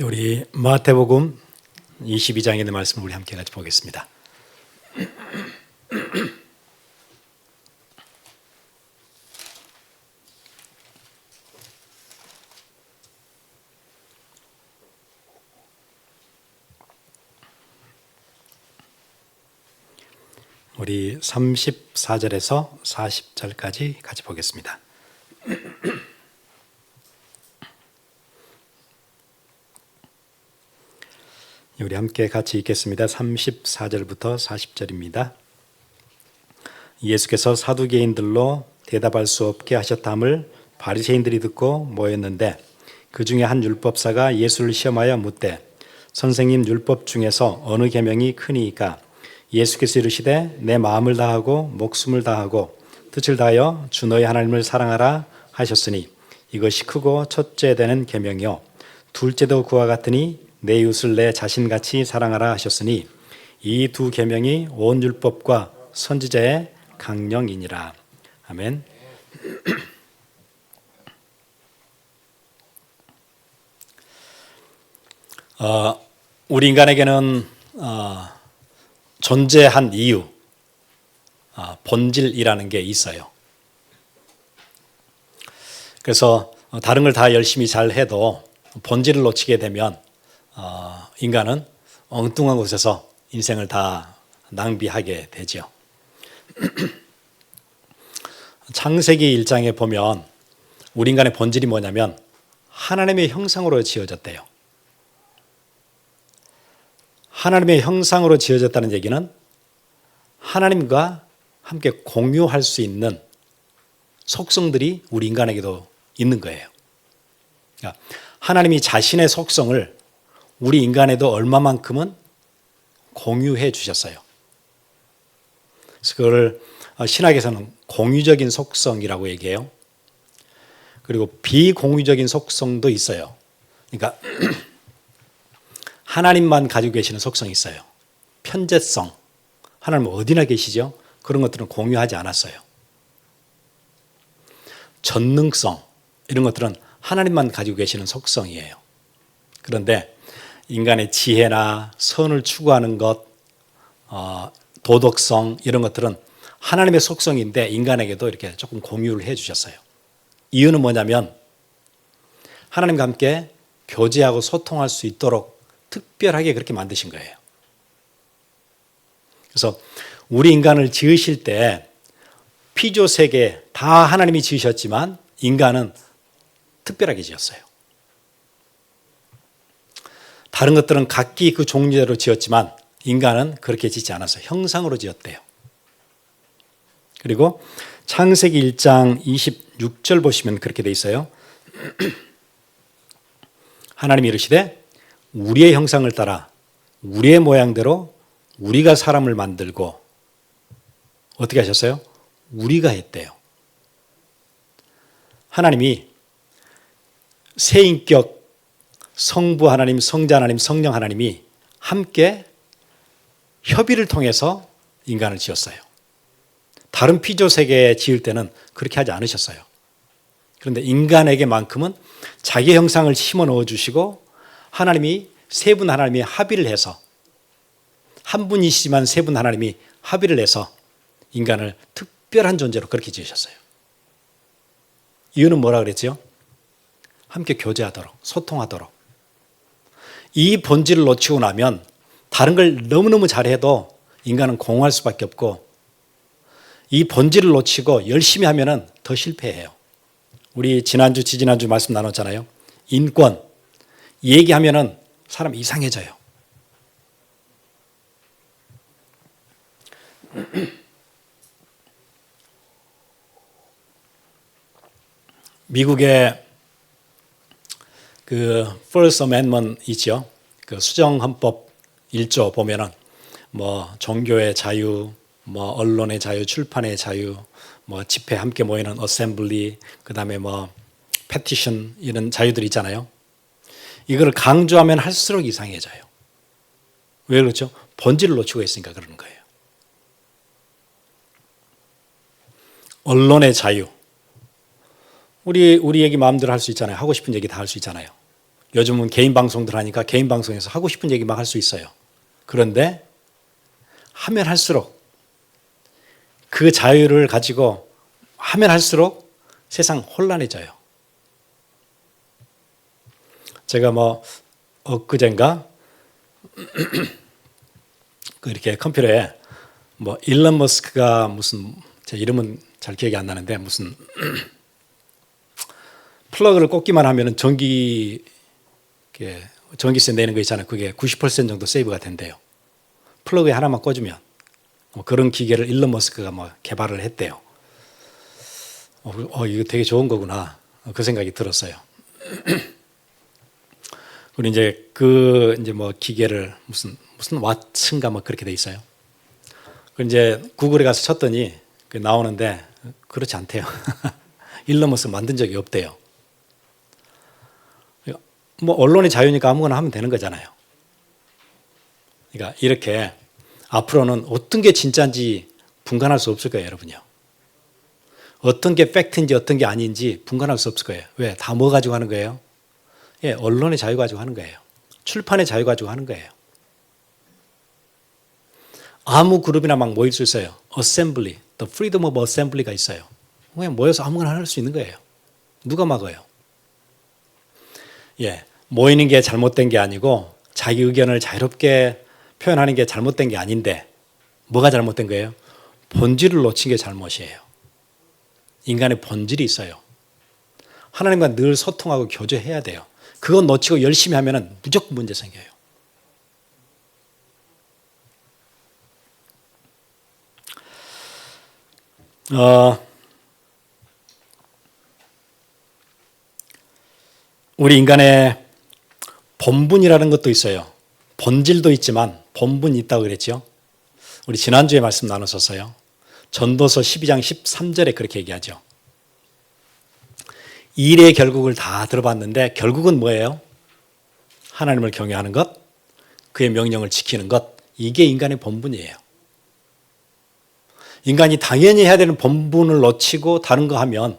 우리 마태복음 22장에 있는 말씀을 우리 함께 같이 보겠습니다. 우리 34절에서 40절까지 같이 보겠습니다. 우리 함께 같이 읽겠습니다. 34절부터 40절입니다. 예수께서 사두개인들로 대답할 수 없게 하셨담을 바리새인들이 듣고 모였는데 그 중에 한 율법사가 예수를 시험하여 묻되 선생님, 율법 중에서 어느 계명이 크니이까? 예수께서 이르시되 내 마음을 다하고 목숨을 다하고 뜻을 다하여 주 너희 하나님을 사랑하라 하셨으니 이것이 크고 첫째 되는 계명이요 둘째도 그와 같으니 내 이웃을 내 자신같이 사랑하라 하셨으니 이 두 계명이 온 율법과 선지자의 강령이니라. 아멘. 우리 인간에게는 존재한 이유, 본질이라는 게 있어요. 그래서 다른 걸 다 열심히 잘 해도 본질을 놓치게 되면 인간은 엉뚱한 곳에서 인생을 다 낭비하게 되죠. 창세기 1장에 보면 우리 인간의 본질이 뭐냐면 하나님의 형상으로 지어졌대요. 하나님의 형상으로 지어졌다는 얘기는 하나님과 함께 공유할 수 있는 속성들이 우리 인간에게도 있는 거예요. 그러니까 하나님이 자신의 속성을 우리 인간에도 얼마만큼은 공유해 주셨어요. 그래서 그걸 신학에서는 공유적인 속성이라고 얘기해요. 그리고 비공유적인 속성도 있어요. 그러니까 하나님만 가지고 계시는 속성이 있어요. 편재성, 하나님은 어디나 계시죠? 그런 것들은 공유하지 않았어요. 전능성, 이런 것들은 하나님만 가지고 계시는 속성이에요. 그런데 인간의 지혜나 선을 추구하는 것, 도덕성 이런 것들은 하나님의 속성인데 인간에게도 이렇게 조금 공유를 해 주셨어요. 이유는 뭐냐면 하나님과 함께 교제하고 소통할 수 있도록 특별하게 그렇게 만드신 거예요. 그래서 우리 인간을 지으실 때 피조 세계 다 하나님이 지으셨지만 인간은 특별하게 지었어요. 다른 것들은 각기 그 종류대로 지었지만 인간은 그렇게 짓지 않았어요. 형상으로 지었대요. 그리고 창세기 1장 26절 보시면 그렇게 돼 있어요. 하나님이 이르시되 우리의 형상을 따라 우리의 모양대로 우리가 사람을 만들고 어떻게 하셨어요? 우리가 했대요. 하나님이 세 인격 성부 하나님, 성자 하나님, 성령 하나님이 함께 협의를 통해서 인간을 지었어요. 다른 피조 세계 지을 때는 그렇게 하지 않으셨어요. 그런데 인간에게만큼은 자기 형상을 심어 넣어 주시고 하나님이 세 분 하나님이 합의를 해서 한 분이시지만 세 분 하나님이 합의를 해서 인간을 특별한 존재로 그렇게 지으셨어요. 이유는 뭐라 그랬죠? 함께 교제하도록, 소통하도록. 이 본질을 놓치고 나면 다른 걸 너무너무 잘해도 인간은 공허할 수밖에 없고 이 본질을 놓치고 열심히 하면 더 실패해요. 우리 지난주, 지지난주 말씀 나눴잖아요. 인권 얘기하면 사람 이상해져요. 미국의 그 First Amendment 있죠. 그 수정헌법 1조 보면은 뭐 종교의 자유, 뭐 언론의 자유, 출판의 자유, 뭐 집회 함께 모이는 어셈블리, 그다음에 뭐 페티션 이런 자유들이 있잖아요. 이거를 강조하면 할수록 이상해져요. 왜 그렇죠? 본질을 놓치고 있으니까 그러는 거예요. 언론의 자유. 우리 얘기 마음대로 할 수 있잖아요. 하고 싶은 얘기 다 할 수 있잖아요. 요즘은 개인 방송들 하니까 개인 방송에서 하고 싶은 얘기 막 할 수 있어요. 그런데 하면 할수록 그 자유를 가지고 하면 할수록 세상 혼란해져요. 제가 엊그젠가 이렇게 컴퓨터에 일론 머스크가 무슨, 제 이름은 잘 기억이 안 나는데 무슨 플러그를 꽂기만 하면은 전기세 내는 거 있잖아요. 그게 90% 정도 세이브가 된대요. 플러그에 하나만 꽂으면. 그런 기계를 일론 머스크가 개발을 했대요. 이거 되게 좋은 거구나. 그 생각이 들었어요. 그리고 이제 기계를 무슨 왓츠인가 그렇게 돼 있어요. 그 이제 구글에 가서 쳤더니 나오는데 그렇지 않대요. 일론 머스크 만든 적이 없대요. 언론의 자유니까 아무거나 하면 되는 거잖아요. 그러니까 이렇게 앞으로는 어떤 게 진짜인지 분간할 수 없을 거예요, 여러분요. 어떤 게 팩트인지 어떤 게 아닌지 분간할 수 없을 거예요. 왜? 다 뭐 가지고 하는 거예요? 예, 언론의 자유 가지고 하는 거예요. 출판의 자유 가지고 하는 거예요. 아무 그룹이나 막 모일 수 있어요. Assembly, the freedom of assembly가 있어요. 그냥 모여서 아무거나 할 수 있는 거예요. 누가 막아요? 예, 모이는 게 잘못된 게 아니고 자기 의견을 자유롭게 표현하는 게 잘못된 게 아닌데 뭐가 잘못된 거예요? 본질을 놓친 게 잘못이에요. 인간의 본질이 있어요. 하나님과 늘 소통하고 교제해야 돼요. 그건 놓치고 열심히 하면 무조건 문제 생겨요. 우리 인간의 본분이라는 것도 있어요. 본질도 있지만 본분이 있다고 그랬죠. 우리 지난주에 말씀 나눴었어요. 전도서 12장 13절에 그렇게 얘기하죠. 일의 결국을 다 들어봤는데 결국은 뭐예요? 하나님을 경외하는 것, 그의 명령을 지키는 것, 이게 인간의 본분이에요. 인간이 당연히 해야 되는 본분을 놓치고 다른 거 하면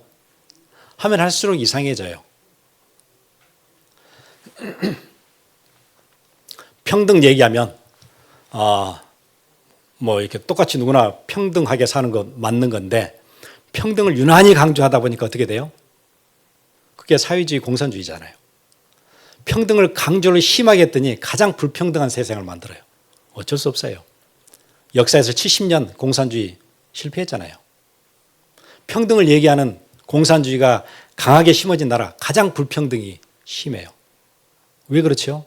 할수록 이상해져요. 평등 얘기하면 이렇게 똑같이 누구나 평등하게 사는 거 맞는 건데 평등을 유난히 강조하다 보니까 어떻게 돼요? 그게 사회주의 공산주의잖아요. 평등을 강조를 심하게 했더니 가장 불평등한 세상을 만들어요. 어쩔 수 없어요. 역사에서 70년 공산주의 실패했잖아요. 평등을 얘기하는 공산주의가 강하게 심어진 나라 가장 불평등이 심해요. 왜 그렇죠?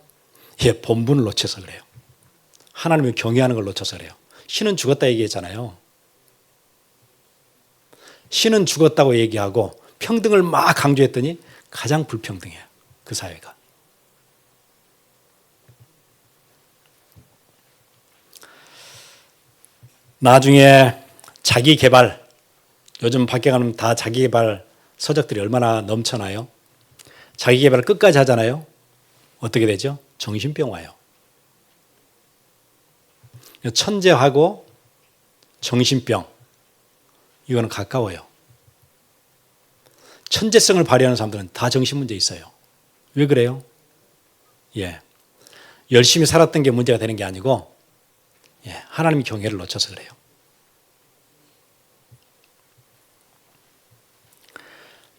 예, 본분을 놓쳐서 그래요. 하나님을 경외하는 걸 놓쳐서 그래요. 신은 죽었다 얘기했잖아요. 신은 죽었다고 얘기하고 평등을 막 강조했더니 가장 불평등해요. 그 사회가. 나중에 자기 개발, 요즘 밖에 가면 다 자기 개발 서적들이 얼마나 넘쳐나요? 자기 개발을 끝까지 하잖아요. 어떻게 되죠? 정신병 와요. 천재하고 정신병, 이거는 가까워요. 천재성을 발휘하는 사람들은 다 정신문제 있어요. 왜 그래요? 예, 열심히 살았던 게 문제가 되는 게 아니고 하나님의 경외를 놓쳐서 그래요.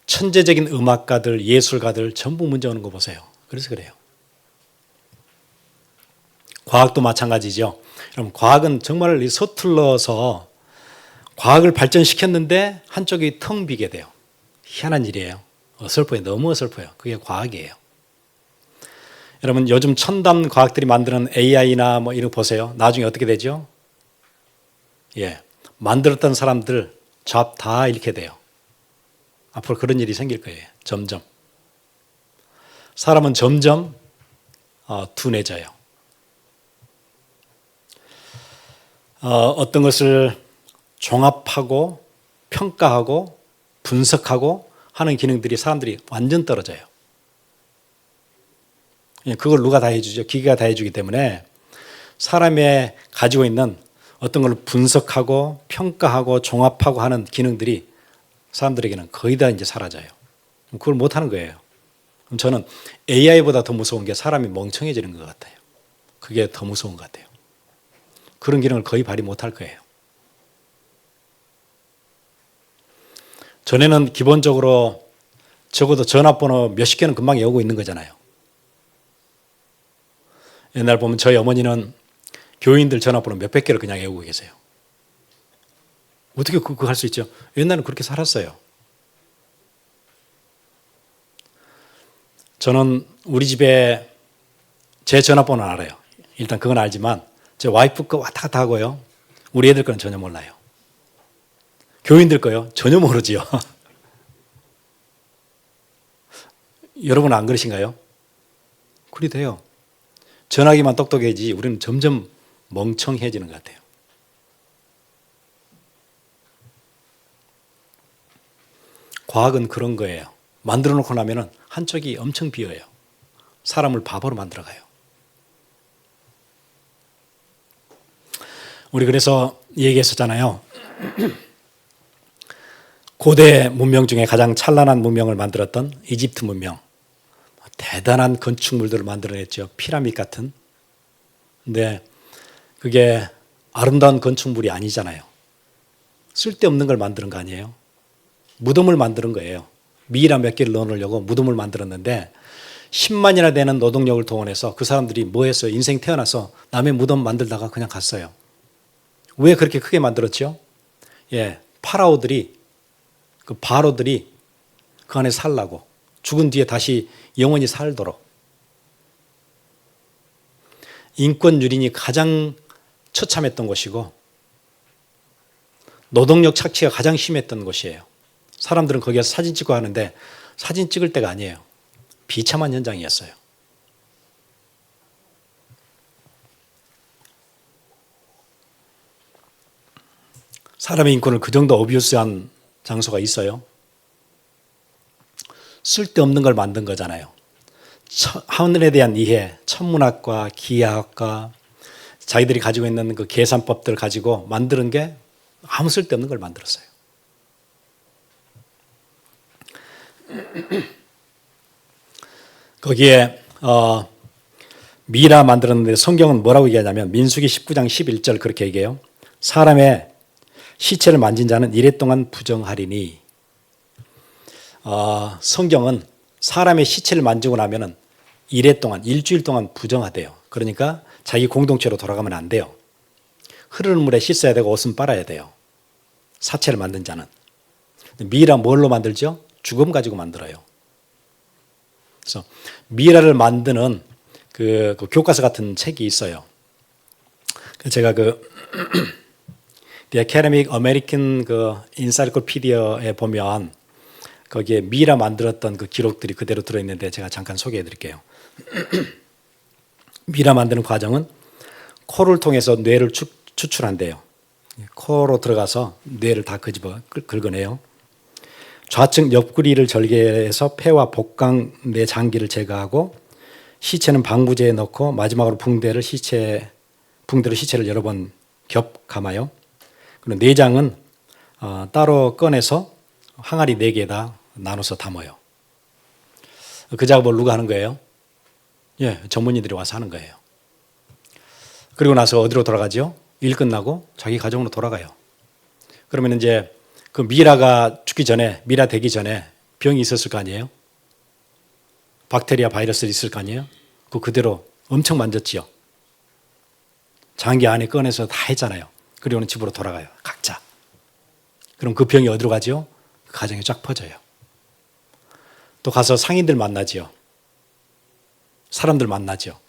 천재적인 음악가들, 예술가들 전부 문제 오는 거 보세요. 그래서 그래요. 과학도 마찬가지죠. 여러분, 과학은 정말 서툴러서 과학을 발전시켰는데 한쪽이 텅 비게 돼요. 희한한 일이에요. 어설퍼요. 너무 어설퍼요. 그게 과학이에요. 여러분, 요즘 첨단 과학들이 만드는 AI나 이런 거 보세요. 나중에 어떻게 되죠? 예, 만들었던 사람들 잡 다 잃게 돼요. 앞으로 그런 일이 생길 거예요. 점점. 사람은 점점 둔해져요. 어떤 것을 종합하고 평가하고 분석하고 하는 기능들이 사람들이 완전 떨어져요. 그걸 누가 다 해주죠? 기계가 다 해주기 때문에 사람이 가지고 있는 어떤 걸 분석하고 평가하고 종합하고 하는 기능들이 사람들에게는 거의 다 이제 사라져요. 그걸 못 하는 거예요. 그럼 저는 AI보다 더 무서운 게 사람이 멍청해지는 것 같아요. 그게 더 무서운 것 같아요. 그런 기능을 거의 발휘 못할 거예요. 전에는 기본적으로 적어도 전화번호 몇십 개는 금방 외우고 있는 거잖아요. 옛날 보면 저희 어머니는 교인들 전화번호 몇백 개를 그냥 외우고 계세요. 어떻게 그거 할 수 있죠? 옛날에는 그렇게 살았어요. 저는 우리 집에 제 전화번호는 알아요. 일단 그건 알지만 제 와이프 거 왔다 갔다 하고요. 우리 애들 거는 전혀 몰라요. 교인들 거요? 전혀 모르지요. 여러분은 안 그러신가요? 그리 돼요. 전화기만 똑똑해지 우리는 점점 멍청해지는 것 같아요. 과학은 그런 거예요. 만들어 놓고 나면 한쪽이 엄청 비어요. 사람을 바보로 만들어가요. 우리 그래서 얘기했었잖아요. 고대 문명 중에 가장 찬란한 문명을 만들었던 이집트 문명. 대단한 건축물들을 만들어냈죠. 피라미드 같은. 근데 그게 아름다운 건축물이 아니잖아요. 쓸데없는 걸 만드는 거 아니에요. 무덤을 만드는 거예요. 미이라 몇 개를 넣어놓으려고 무덤을 만들었는데 10만이나 되는 노동력을 동원해서 그 사람들이 뭐 했어요? 인생 태어나서 남의 무덤 만들다가 그냥 갔어요. 왜 그렇게 크게 만들었죠? 예, 파라오들이 그 바로들이 그 안에 살라고 죽은 뒤에 다시 영원히 살도록. 인권 유린이 가장 처참했던 곳이고 노동력 착취가 가장 심했던 곳이에요. 사람들은 거기에서 사진 찍고 하는데 사진 찍을 때가 아니에요. 비참한 현장이었어요. 사람의 인권을 그 정도 어뷰스한 장소가 있어요. 쓸데없는 걸 만든 거잖아요. 하늘에 대한 이해, 천문학과 기하학과 자기들이 가지고 있는 그 계산법들을 가지고 만드는 게 아무 쓸데없는 걸 만들었어요. 거기에 미라 만들었는데 성경은 뭐라고 얘기하냐면 민수기 19장 11절 그렇게 얘기해요. 사람의 시체를 만진 자는 이래 동안 부정하리니. 성경은 사람의 시체를 만지고 나면은 이래 동안 일주일 동안 부정하대요. 그러니까 자기 공동체로 돌아가면 안 돼요. 흐르는 물에 씻어야 되고 옷은 빨아야 돼요. 사체를 만든 자는. 미라 뭘로 만들죠? 죽음 가지고 만들어요. 그래서 미라를 만드는 그 교과서 같은 책이 있어요. 제가 The Academic American Encyclopedia에 보면 거기에 미라 만들었던 그 기록들이 그대로 들어있는데 제가 잠깐 소개해 드릴게요. 미라 만드는 과정은 코를 통해서 뇌를 추출한대요. 코로 들어가서 뇌를 다 긁어내요. 좌측 옆구리를 절개해서 폐와 복강 내 장기를 제거하고 시체는 방부제에 넣고 마지막으로 붕대로 시체를 여러 번 겹 감아요. 그리고 내장은 따로 꺼내서 항아리 4개에다 나눠서 담아요. 그 작업을 누가 하는 거예요? 예, 전문의들이 와서 하는 거예요. 그리고 나서 어디로 돌아가죠? 일 끝나고 자기 가정으로 돌아가요. 그러면 이제 그 미라가 죽기 전에, 미라 되기 전에 병이 있었을 거 아니에요? 박테리아, 바이러스 있을 거 아니에요? 그대로 엄청 만졌지요. 장기 안에 꺼내서 다 했잖아요. 그리고는 집으로 돌아가요. 각자. 그럼 그 병이 어디로 가죠? 그 가정에 쫙 퍼져요. 또 가서 상인들 만나죠. 사람들 만나죠.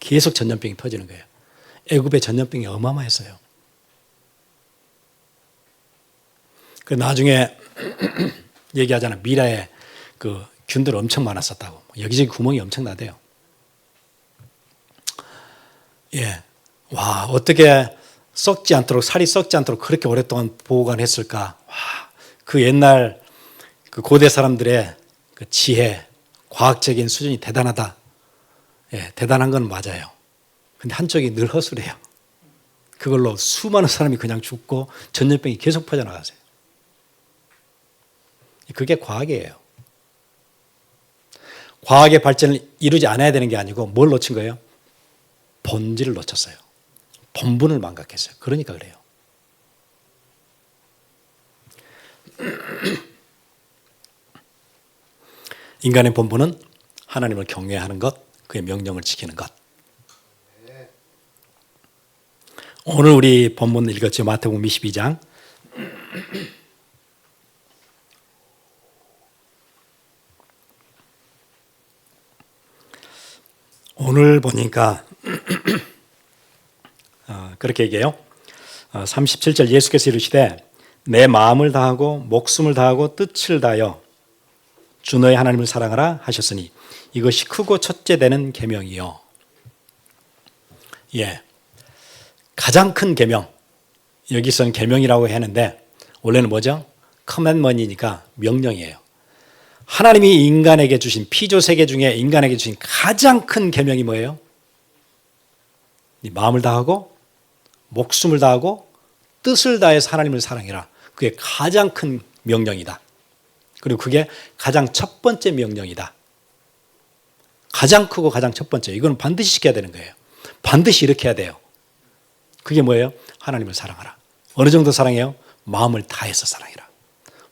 계속 전염병이 터지는 거예요. 애굽의 전염병이 어마어마했어요. 그 나중에 얘기하잖아요. 미라에 그 균들 엄청 많았었다고. 여기저기 구멍이 엄청 나대요. 예. 와, 어떻게 썩지 않도록, 살이 썩지 않도록 그렇게 오랫동안 보관했을까. 와, 그 옛날 그 고대 사람들의 그 지혜, 과학적인 수준이 대단하다. 예, 대단한 건 맞아요. 근데 한쪽이 늘 허술해요. 그걸로 수많은 사람이 그냥 죽고 전염병이 계속 퍼져나가세요. 그게 과학이에요. 과학의 발전을 이루지 않아야 되는 게 아니고 뭘 놓친 거예요? 본질을 놓쳤어요. 본분을 망각했어요. 그러니까 그래요. 인간의 본분은 하나님을 경외하는 것, 그의 명령을 지키는 것. 오늘 우리 본문 읽었죠. 마태복음 22장. 오늘 보니까 그렇게 얘기해요. 37절 예수께서 이르시되 내 마음을 다하고 목숨을 다하고 뜻을 다하여 주 너의 하나님을 사랑하라 하셨으니 이것이 크고 첫째 되는 계명이요. 예, 가장 큰 계명. 여기서는 계명이라고 했는데 원래는 뭐죠? 커맨먼이니까 명령이에요. 하나님이 인간에게 주신 피조세계 중에 인간에게 주신 가장 큰 계명이 뭐예요? 네 마음을 다하고 목숨을 다하고 뜻을 다해서 하나님을 사랑해라. 그게 가장 큰 명령이다. 그리고 그게 가장 첫 번째 명령이다. 가장 크고 가장 첫 번째. 이건 반드시 지켜야 되는 거예요. 반드시 이렇게 해야 돼요. 그게 뭐예요? 하나님을 사랑하라. 어느 정도 사랑해요? 마음을 다해서 사랑해라.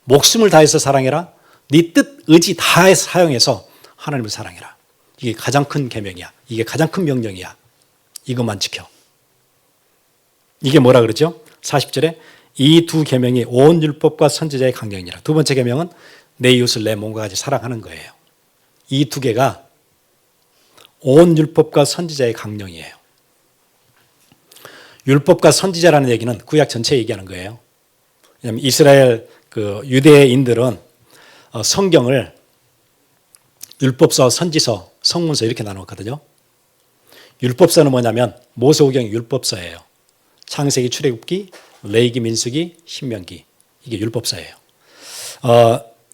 목숨을 다해서 사랑해라. 네 뜻, 의지 다해서 사용해서 하나님을 사랑해라. 이게 가장 큰 계명이야. 이게 가장 큰 명령이야. 이것만 지켜. 이게 뭐라 그러죠? 40절에 이 두 계명이 온 율법과 선지자의 강령이니라. 두 번째 계명은 내 이웃을 내 몸과 같이 사랑하는 거예요. 이 두 개가 온 율법과 선지자의 강령이에요. 율법과 선지자라는 얘기는 구약 전체 얘기하는 거예요. 왜냐하면 이스라엘 유대인들은 성경을 율법서, 선지서, 성문서 이렇게 나누었거든요. 율법서는 뭐냐면 모세오경이 율법서예요. 창세기, 출애굽기, 레위기, 민수기, 신명기. 이게 율법서예요.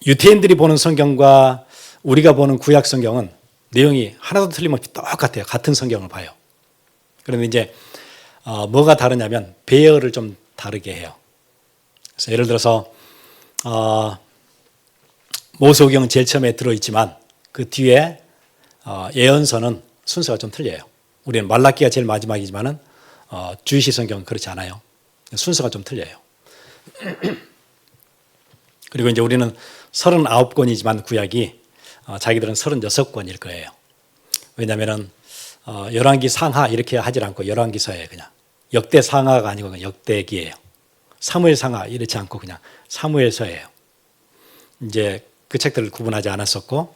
유대인들이 보는 성경과 우리가 보는 구약 성경은 내용이 하나도 틀림없이 똑같아요. 같은 성경을 봐요. 그런데 이제 뭐가 다르냐면 배열을 좀 다르게 해요. 그래서 예를 들어서 모세오경은 제일 처음에 들어있지만 그 뒤에 예언서는 순서가 좀 틀려요. 우리는 말라기가 제일 마지막이지만은 주이시 성경은 그렇지 않아요. 순서가 좀 틀려요. 그리고 이제 우리는 39권이지만 구약이 자기들은 36권일 거예요. 왜냐하면은 열왕기 상하 이렇게 하질 않고 열왕기서예요. 그냥 역대 상하가 아니고 그냥 역대기예요. 사무엘 상하 이렇지 않고 그냥 사무엘서예요. 이제 그 책들을 구분하지 않았었고,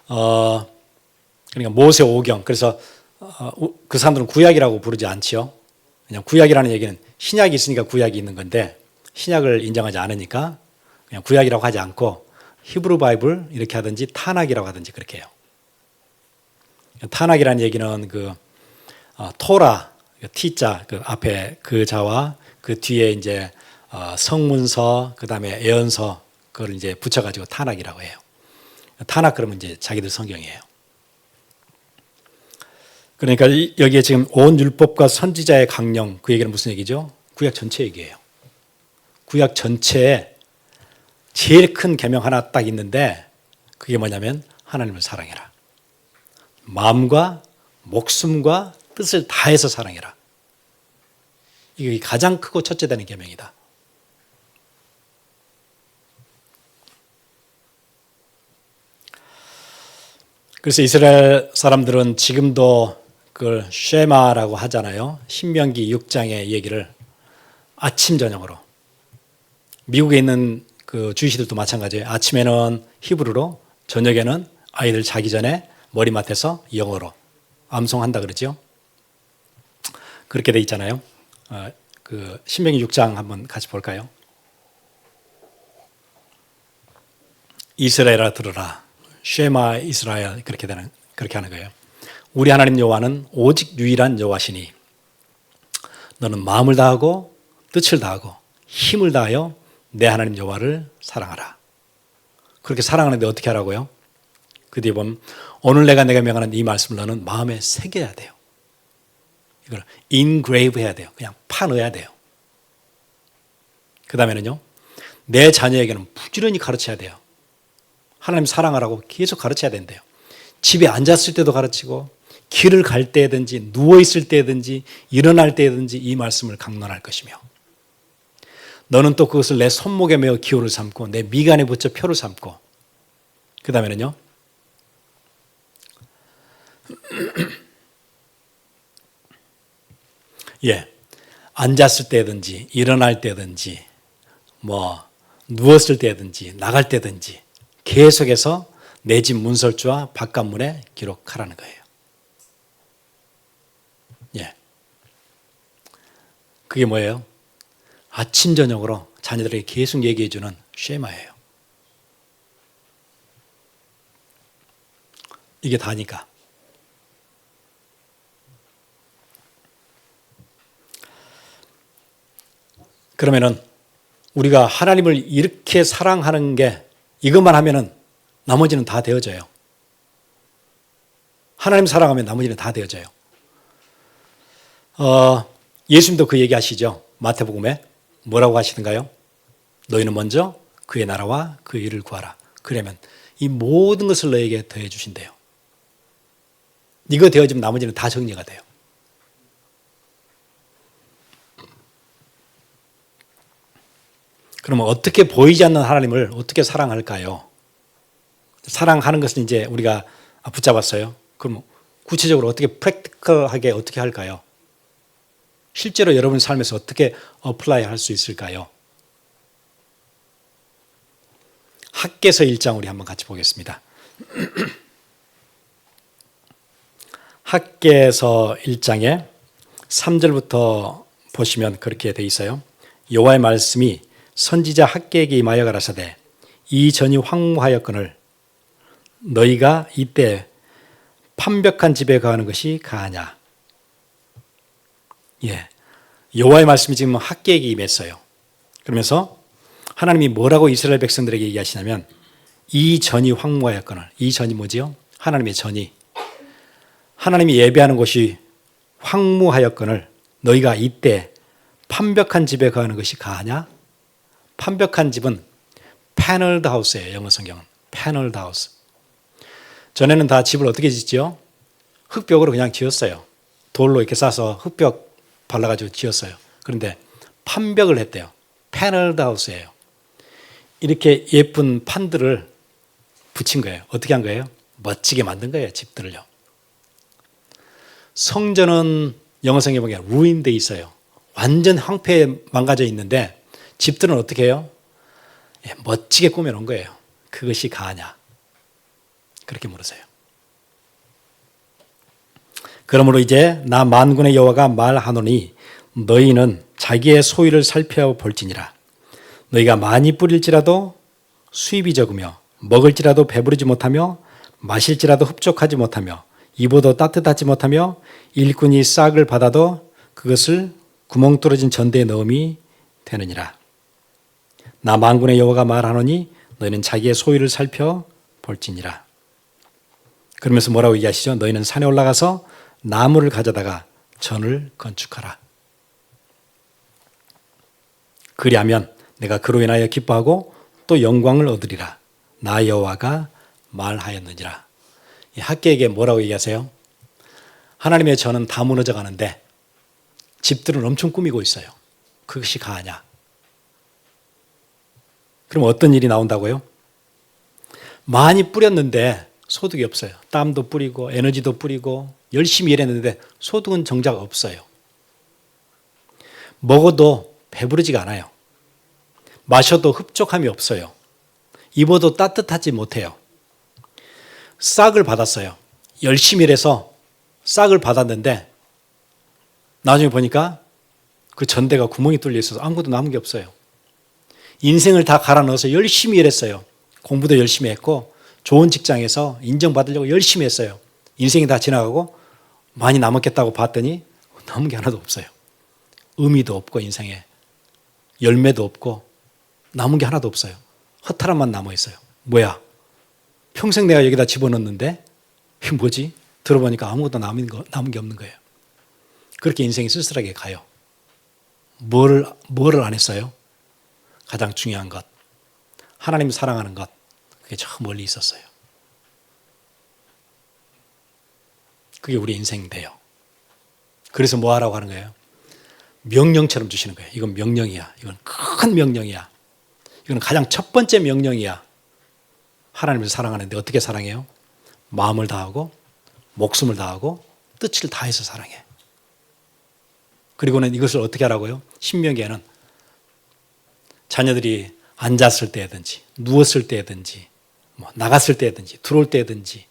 그러니까 모세 오경. 그래서 그 사람들은 구약이라고 부르지 않지요. 그냥 구약이라는 얘기는 신약이 있으니까 구약이 있는 건데 신약을 인정하지 않으니까 그냥 구약이라고 하지 않고 히브리 바이블 이렇게 하든지 타낙이라고 하든지 그렇게 해요. 타낙이라는 얘기는 토라 T자 그 앞에 그 자와 그 뒤에 이제 성문서 그다음에 예언서 그걸 이제 붙여가지고 타낙이라고 해요. 타낙 그러면 이제 자기들 성경이에요. 그러니까 여기에 지금 온 율법과 선지자의 강령 그 얘기는 무슨 얘기죠? 구약 전체 얘기예요. 구약 전체에 제일 큰 계명 하나 딱 있는데 그게 뭐냐면 하나님을 사랑해라. 마음과 목숨과 뜻을 다해서 사랑해라. 이게 가장 크고 첫째 되는 계명이다. 그래서 이스라엘 사람들은 지금도 그걸 쉐마라고 하잖아요. 신명기 6장의 얘기를 아침 저녁으로. 미국에 있는 그 주이시들도 마찬가지예요. 아침에는 히브리로, 저녁에는 아이들 자기 전에 머리맡에서 영어로 암송한다 그러죠. 그렇게 돼 있잖아요. 그 신명기 6장 한번 같이 볼까요? 이스라엘아 들으라. 쉐마 이스라엘 그렇게 하는 거예요. 우리 하나님 여호와는 오직 유일한 여호와시니 너는 마음을 다하고 뜻을 다하고 힘을 다하여 내 하나님 여호와를 사랑하라. 그렇게 사랑하는데 어떻게 하라고요? 그 뒤에 보면 오늘 내가 명하는 이 말씀을 너는 마음에 새겨야 돼요. 이걸 engrave 해야 돼요. 그냥 파넣어야 돼요. 그 다음에는요. 내 자녀에게는 부지런히 가르쳐야 돼요. 하나님 사랑하라고 계속 가르쳐야 된대요. 집에 앉았을 때도 가르치고 길을 갈 때든지 누워있을 때든지 일어날 때든지 이 말씀을 강론할 것이며 너는 또 그것을 내 손목에 메어 기호를 삼고 내 미간에 붙여 표를 삼고 그 다음에는요. 예, 앉았을 때든지 일어날 때든지 뭐 누웠을 때든지 나갈 때든지 계속해서 내 집 문설주와 바깥문에 기록하라는 거예요. 예, 그게 뭐예요? 아침 저녁으로 자녀들에게 계속 얘기해 주는 쉐마예요. 이게 다니까. 그러면은 우리가 하나님을 이렇게 사랑하는 게 이것만 하면은 나머지는 다 되어져요. 하나님 사랑하면 나머지는 다 되어져요. 예수님도 그 얘기 하시죠. 마태복음에 뭐라고 하시던가요? 너희는 먼저 그의 나라와 그 일을 구하라. 그러면 이 모든 것을 너에게 더해 주신대요. 이거 되어지면 나머지는 다 정리가 돼요. 그러면 어떻게 보이지 않는 하나님을 어떻게 사랑할까요? 사랑하는 것은 이제 우리가 붙잡았어요. 그럼 구체적으로 어떻게 프랙티컬하게 어떻게 할까요? 실제로 여러분 삶에서 어떻게 어플라이 할 수 있을까요? 학개서 1장 우리 한번 같이 보겠습니다. 학개서 1장에 3절부터 보시면 그렇게 돼 있어요. 여호와의 말씀이 선지자 학개에게 임하여 가라사대 이 전이 황무하였거늘 너희가 이때 판벽한 집에 거하는 것이 가하냐. 예, 여호와의 말씀이 지금 학개에게 임했어요. 그러면서 하나님이 뭐라고 이스라엘 백성들에게 얘기하시냐면 이 전이 황무하였거늘 이 전이 뭐지요? 하나님의 전이 하나님이 예배하는 곳이 황무하였거늘 너희가 이때 판벽한 집에 거하는 것이 가하냐? 판벽한 집은 패널드 하우스예요. 영어 성경은 패널드 하우스. 전에는 다 집을 어떻게 짓죠? 흙벽으로 그냥 지었어요. 돌로 이렇게 싸서 흙벽 발라가지고 지었어요. 그런데 판벽을 했대요. 패널드 하우스예요. 이렇게 예쁜 판들을 붙인 거예요. 어떻게 한 거예요? 멋지게 만든 거예요. 집들을요. 성전은 영어 성경에 보면 ruin돼 있어요. 완전 황폐에 망가져 있는데 집들은 어떻게 해요? 예, 멋지게 꾸며놓은 거예요. 그것이 가하냐? 그렇게 물으세요. 그러므로 이제 나 만군의 여호와가 말하노니 너희는 자기의 소유를 살펴볼지니라. 너희가 많이 뿌릴지라도 수입이 적으며 먹을지라도 배부르지 못하며 마실지라도 흡족하지 못하며 입어도 따뜻하지 못하며 일꾼이 싹을 받아도 그것을 구멍 뚫어진 전대에 넣음이 되느니라. 나 만군의 여호와가 말하노니 너희는 자기의 소유를 살펴볼지니라. 그러면서 뭐라고 얘기하시죠? 너희는 산에 올라가서 나무를 가져다가 전을 건축하라. 그리하면 내가 그로 인하여 기뻐하고 또 영광을 얻으리라. 나 여호와가 말하였느니라. 학개에게 뭐라고 얘기하세요? 하나님의 전은 다 무너져 가는데 집들은 엄청 꾸미고 있어요. 그것이 가하냐? 그럼 어떤 일이 나온다고요? 많이 뿌렸는데 소득이 없어요. 땀도 뿌리고 에너지도 뿌리고 열심히 일했는데 소득은 정작 없어요. 먹어도 배부르지가 않아요. 마셔도 흡족함이 없어요. 입어도 따뜻하지 못해요. 싹을 받았어요. 열심히 일해서 싹을 받았는데 나중에 보니까 그 전대가 구멍이 뚫려 있어서 아무것도 남은 게 없어요. 인생을 다 갈아 넣어서 열심히 일했어요. 공부도 열심히 했고 좋은 직장에서 인정받으려고 열심히 했어요. 인생이 다 지나가고 많이 남았겠다고 봤더니 남은 게 하나도 없어요. 의미도 없고 인생에 열매도 없고 남은 게 하나도 없어요. 허탈함만 남아 있어요. 뭐야? 평생 내가 여기다 집어넣었는데 이게 뭐지? 들어보니까 아무것도 남은 게 없는 거예요. 그렇게 인생이 쓸쓸하게 가요. 뭐를 안 했어요? 가장 중요한 것, 하나님 사랑하는 것, 그게 저 멀리 있었어요. 그게 우리 인생인데요. 그래서 뭐 하라고 하는 거예요? 명령처럼 주시는 거예요. 이건 명령이야. 이건 큰 명령이야. 이건 가장 첫 번째 명령이야. 하나님을 사랑하는데 어떻게 사랑해요? 마음을 다하고 목숨을 다하고 뜻을 다해서 사랑해. 그리고는 이것을 어떻게 하라고요? 신명기에는 자녀들이 앉았을 때든지 누웠을 때든지 나갔을 때든지 들어올 때든지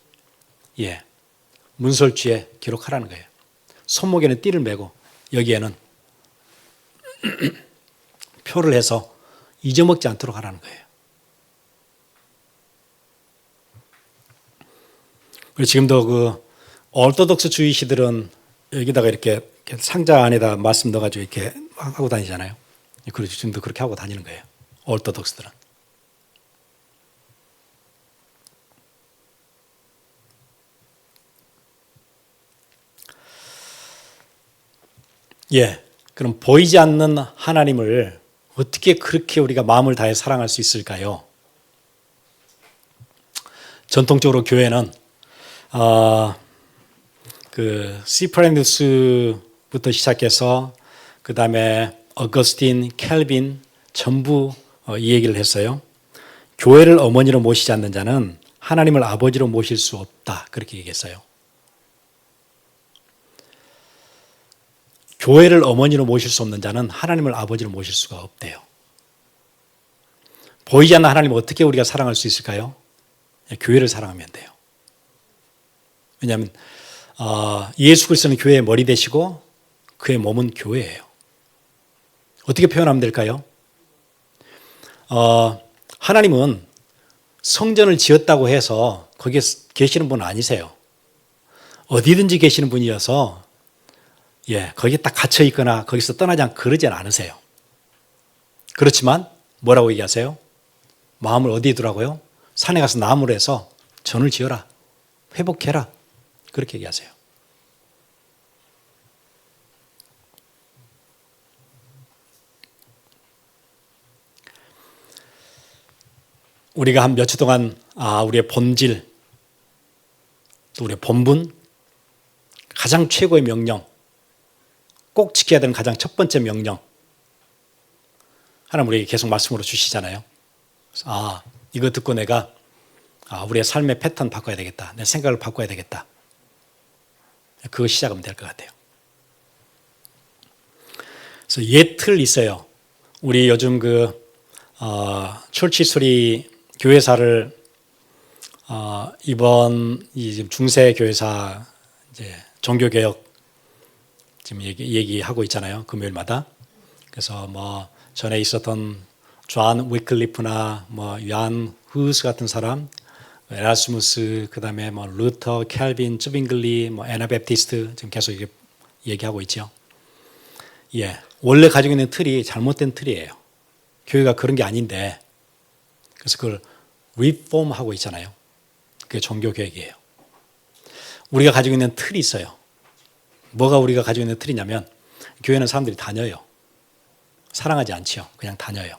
문설주에 기록하라는 거예요. 손목에는 띠를 메고 여기에는 표를 해서 잊어먹지 않도록 하라는 거예요. 그리고 지금도 그 orthodox 주의시들은 여기다가 이렇게 상자 안에다 말씀 넣어가지고 이렇게 하고 다니잖아요. 그래서 지금도 그렇게 하고 다니는 거예요. orthodox들은. 그럼 보이지 않는 하나님을 어떻게 그렇게 우리가 마음을 다해 사랑할 수 있을까요? 전통적으로 교회는 그 시프라누스부터 시작해서 그 다음에 어거스틴, 켈빈 전부 이 얘기를 했어요. 교회를 어머니로 모시지 않는 자는 하나님을 아버지로 모실 수 없다. 그렇게 얘기했어요. 교회를 어머니로 모실 수 없는 자는 하나님을 아버지로 모실 수가 없대요. 보이지 않는 하나님을 어떻게 우리가 사랑할 수 있을까요? 교회를 사랑하면 돼요. 왜냐하면 예수 그리스도는 교회의 머리 되시고 그의 몸은 교회예요. 어떻게 표현하면 될까요? 하나님은 성전을 지었다고 해서 거기에 계시는 분은 아니세요. 어디든지 계시는 분이어서 거기에 딱 갇혀 있거나 거기서 떠나지 않고 그러진 않으세요. 그렇지만 뭐라고 얘기하세요? 마음을 어디에 두라고요? 산에 가서 나무로 해서 전을 지어라. 회복해라. 그렇게 얘기하세요. 우리가 한 몇 주 동안 우리의 본질, 또 우리의 본분, 가장 최고의 명령, 꼭 지켜야 되는 가장 첫 번째 명령, 하나님 우리에게 계속 말씀으로 주시잖아요. 이거 듣고 내가 우리의 삶의 패턴 바꿔야 되겠다. 내 생각을 바꿔야 되겠다. 그거 시작하면 될 것 같아요. 그래서 옛 틀 있어요. 우리 요즘 철치소리 교회사를 이번 이 중세 교회사 이제 종교개혁 지금 얘기하고 있잖아요. 금요일마다. 그래서 전에 있었던 존 위클리프나 요한 후스 같은 사람, 에라스무스, 그 다음에 루터, 켈빈, 쯔빙글리, 애나베프티스트 지금 계속 얘기하고 있죠. 원래 가지고 있는 틀이 잘못된 틀이에요. 교회가 그런 게 아닌데, 그래서 그걸 리폼하고 있잖아요. 그게 종교개혁이에요. 우리가 가지고 있는 틀이 있어요. 뭐가 우리가 가지고 있는 틀이냐면, 교회는 사람들이 다녀요. 사랑하지 않지요. 그냥 다녀요.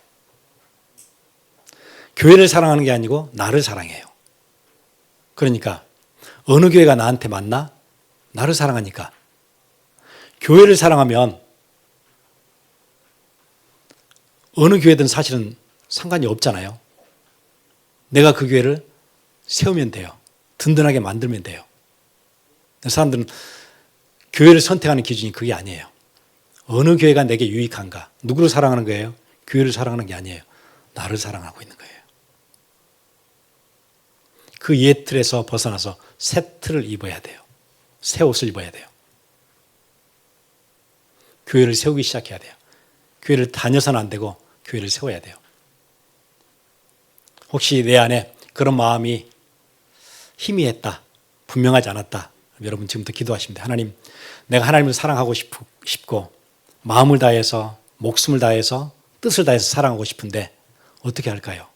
교회를 사랑하는 게 아니고 나를 사랑해요. 그러니까 어느 교회가 나한테 맞나? 나를 사랑하니까. 교회를 사랑하면 어느 교회든 사실은 상관이 없잖아요. 내가 그 교회를 세우면 돼요. 든든하게 만들면 돼요. 사람들은 교회를 선택하는 기준이 그게 아니에요. 어느 교회가 내게 유익한가? 누구를 사랑하는 거예요? 교회를 사랑하는 게 아니에요. 나를 사랑하고 있는 거예요. 그 옛 틀에서 벗어나서 새 틀을 입어야 돼요. 새 옷을 입어야 돼요. 교회를 세우기 시작해야 돼요. 교회를 다녀서는 안 되고 교회를 세워야 돼요. 혹시 내 안에 그런 마음이 희미했다, 분명하지 않았다, 여러분 지금부터 기도하시면 돼요. 하나님, 내가 하나님을 사랑하고 싶고 마음을 다해서 목숨을 다해서 뜻을 다해서 사랑하고 싶은데 어떻게 할까요?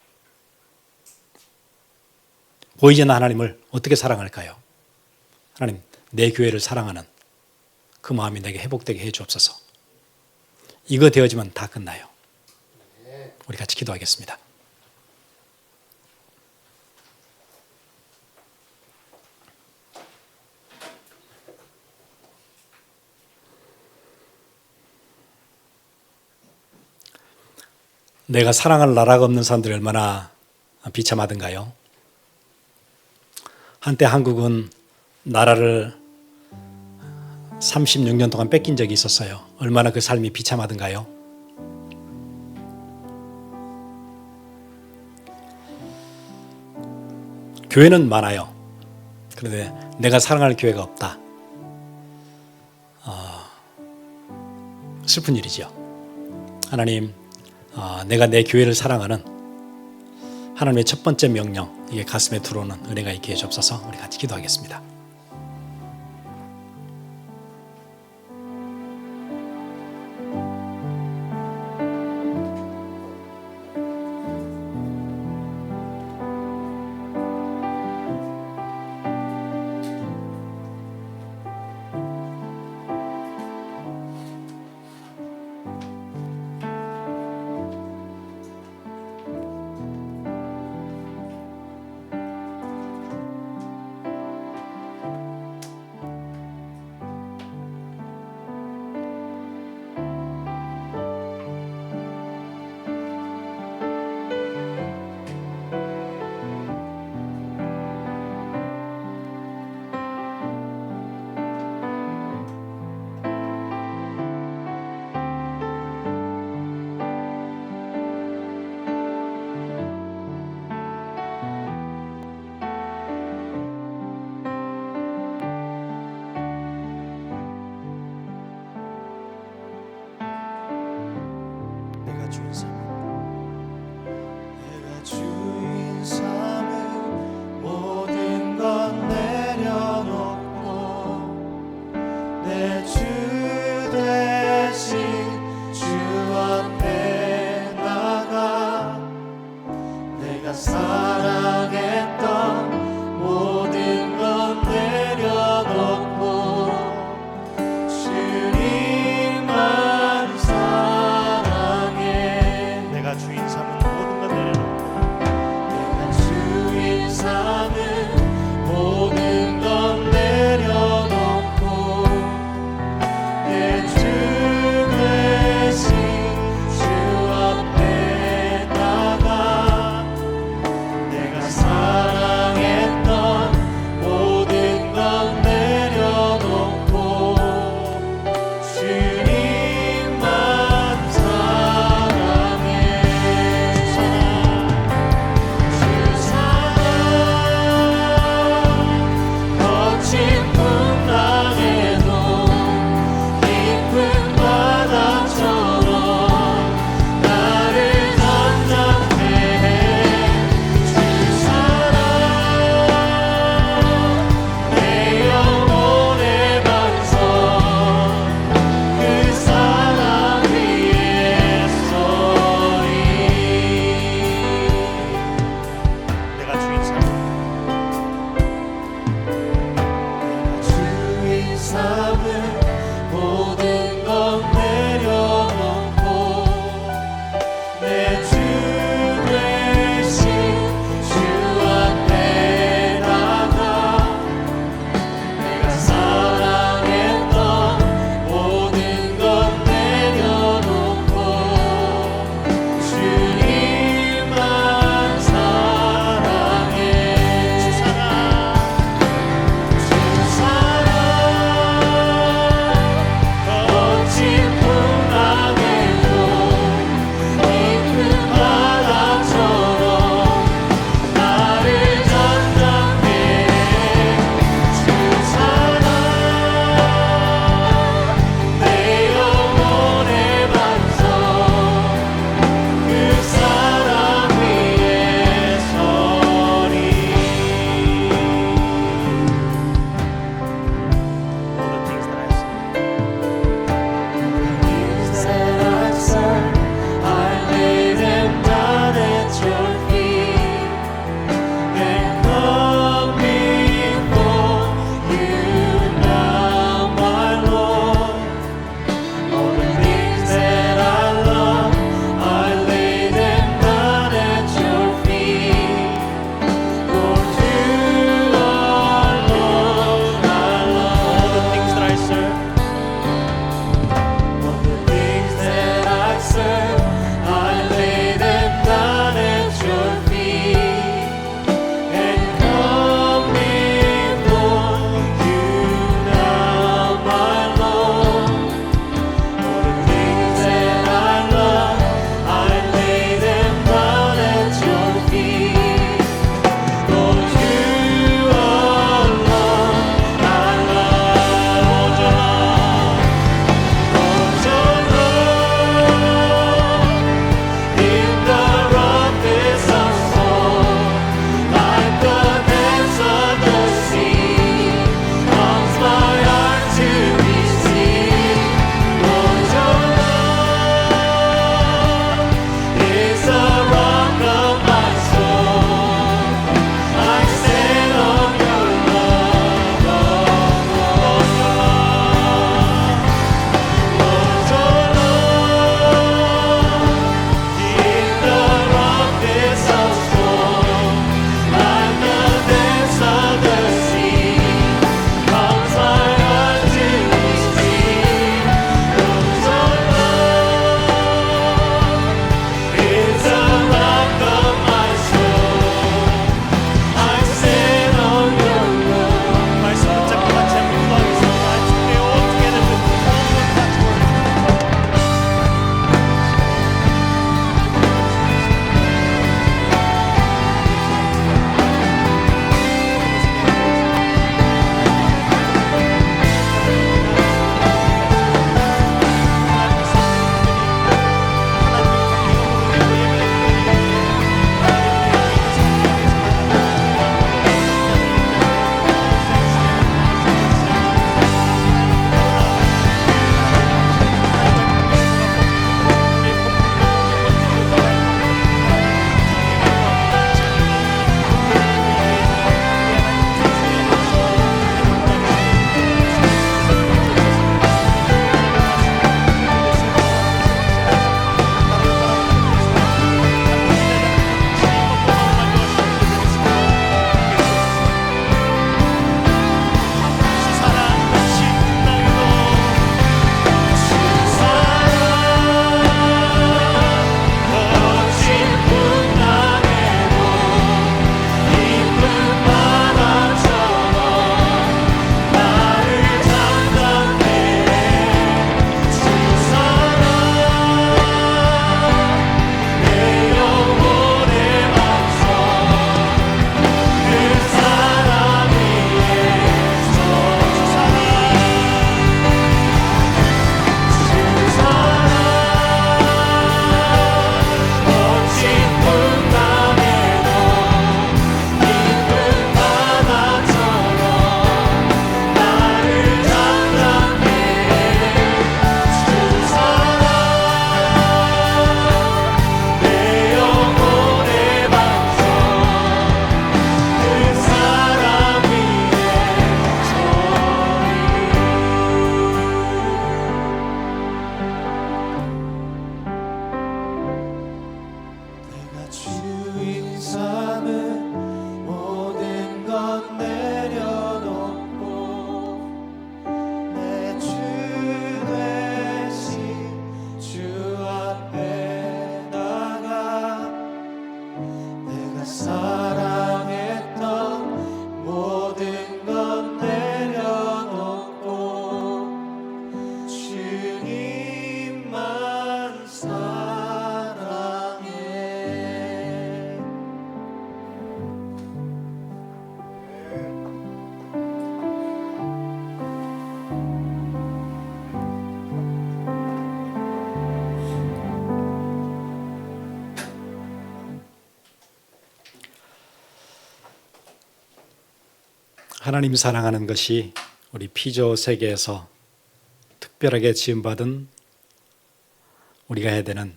보이지 않는 하나님을 어떻게 사랑할까요? 하나님, 내 교회를 사랑하는 그 마음이 내게 회복되게 해 주옵소서. 이거 되어지면 다 끝나요. 우리 같이 기도하겠습니다. 내가 사랑할 나라가 없는 사람들이 얼마나 비참하던가요? 한때 한국은 나라를 36년 동안 뺏긴 적이 있었어요. 얼마나 그 삶이 비참하던가요? 교회는 많아요. 그런데 내가 사랑할 교회가 없다. 슬픈 일이죠. 하나님, 내가 내 교회를 사랑하는 하나님의 첫 번째 명령, 이게 가슴에 들어오는 은혜가 있게 해주옵소서. 우리 같이 기도하겠습니다. 내가 주인 삼은 모든 건 내려놓고 내 주 대신 주 앞에 나가 내가 사랑했던 모든 건 내려놓고 주님만 사랑해. 내가 주인 삼은 모든 건 내려놓고 내가 주인 삼은 모든 건 내려놓고 내 주 대신 주 앞에 나가 내가 사랑했던 모든 건 내려놓고 주님만 사랑해. 주 사랑 거친 풍랑에도 깊은 바다처럼 나를 단장해. 주 사랑 내 영혼의 반석 그 사랑 위에 서리. 내가 주인 삼은 모든 건 내려놓고 내 주 대신 주 앞에 나가 내가 사랑했던 모든 건 내려놓고 주님만 사랑해. 주 사랑 주 사랑 하나님 사랑하는 것이 우리 피조 세계에서 특별하게 지음받은 우리가 해야 되는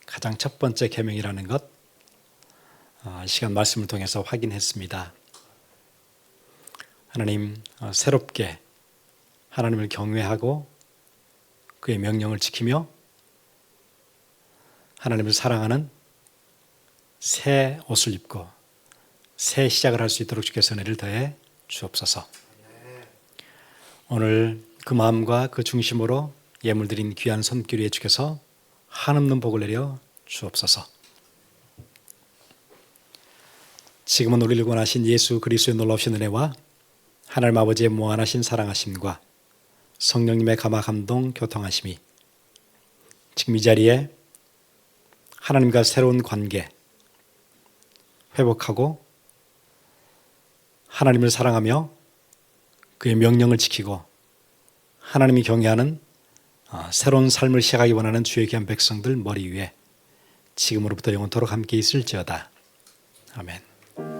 가장 첫 번째 계명이라는 것, 시간 말씀을 통해서 확인했습니다. 하나님, 새롭게 하나님을 경외하고 그의 명령을 지키며 하나님을 사랑하는 새 옷을 입고 새 시작을 할 수 있도록 주께서 은혜를 더해 주옵소서. 오늘 그 마음과 그 중심으로 예물 드린 귀한 손길 위에 주께서 한없는 복을 내려 주옵소서. 지금은 우리를 구원하신 예수 그리스도의 놀라우신 은혜와 하나님 아버지의 무한하신 사랑하심과 성령님의 감화 감동 교통하심이 지금 이 자리에 하나님과 새로운 관계 회복하고 하나님을 사랑하며 그의 명령을 지키고 하나님이 경외하는 새로운 삶을 시작하기 원하는 주의 귀한 백성들 머리 위에 지금으로부터 영원토록 함께 있을지어다. 아멘.